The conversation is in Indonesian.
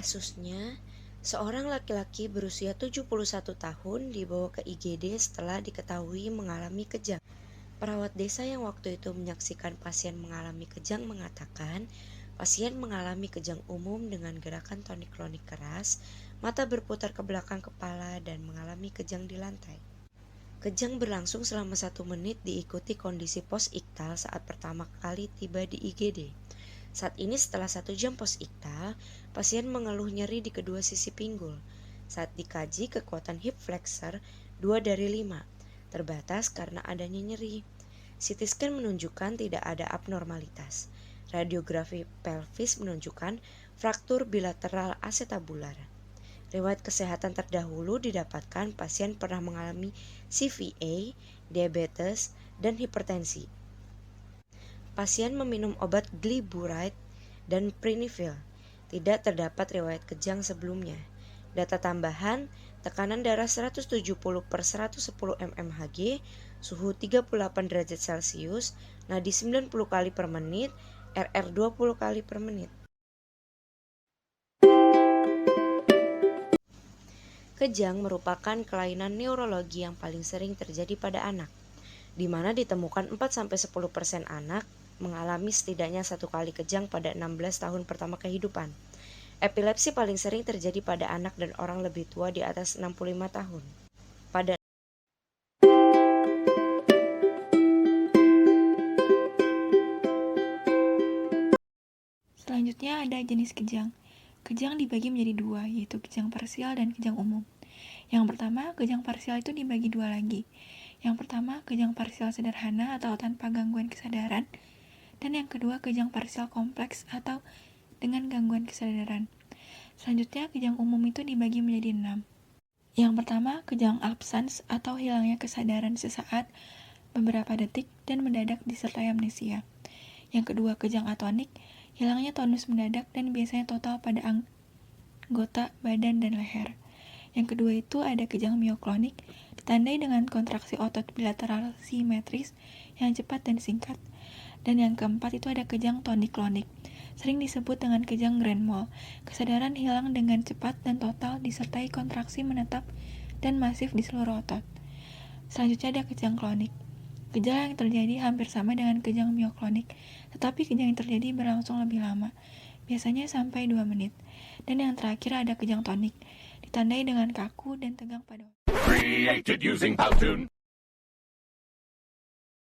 Kasusnya, seorang laki-laki berusia 71 tahun dibawa ke IGD setelah diketahui mengalami kejang. Perawat desa yang waktu itu menyaksikan pasien mengalami kejang mengatakan, pasien mengalami kejang umum dengan gerakan tonik-klonik keras, mata berputar ke belakang kepala, dan mengalami kejang di lantai. Kejang berlangsung selama 1 menit diikuti kondisi post-iktal saat pertama kali tiba di IGD. Saat ini setelah 1 jam post-iktal, pasien mengeluh nyeri di kedua sisi pinggul. Saat dikaji kekuatan hip flexor 2/5, terbatas karena adanya nyeri. CT scan menunjukkan tidak ada abnormalitas. Radiografi pelvis menunjukkan fraktur bilateral asetabular. Riwayat kesehatan terdahulu didapatkan pasien pernah mengalami CVA, diabetes, dan hipertensi. Pasien meminum obat glyburide dan prenifil. Tidak terdapat riwayat kejang sebelumnya. Data tambahan, tekanan darah 170/110 mmHg, suhu 38 derajat Celcius, nadi 90 kali per menit, RR 20 kali per menit. Kejang merupakan kelainan neurologi yang paling sering terjadi pada anak, di mana ditemukan 4-10% anak mengalami setidaknya 1 kali kejang pada 16 tahun pertama kehidupan. Epilepsi paling sering terjadi pada anak dan orang lebih tua di atas 65 tahun. Selanjutnya ada jenis kejang. Kejang dibagi menjadi 2, yaitu kejang parsial dan kejang umum. Yang pertama, kejang parsial itu dibagi 2 lagi. Yang pertama, kejang parsial sederhana atau tanpa gangguan kesadaran. Dan yang kedua, kejang parsial kompleks atau dengan gangguan kesadaran. Selanjutnya, kejang umum itu dibagi menjadi 6. Yang pertama, kejang absens atau hilangnya kesadaran sesaat, beberapa detik, dan mendadak disertai amnesia. Yang kedua, kejang atonik, hilangnya tonus mendadak dan biasanya total pada anggota badan dan leher. Yang kedua itu ada kejang mioklonik, ditandai dengan kontraksi otot bilateral simetris yang cepat dan singkat. Dan yang keempat itu ada kejang tonik-klonik, sering disebut dengan kejang grand mal. Kesadaran hilang dengan cepat dan total disertai kontraksi menetap dan masif di seluruh otot. Selanjutnya ada kejang klonik. Gejala yang terjadi hampir sama dengan kejang mioklonik, tetapi kejang yang terjadi berlangsung lebih lama, biasanya sampai 2 menit. Dan yang terakhir ada kejang tonik, ditandai dengan kaku dan tegang pada otot.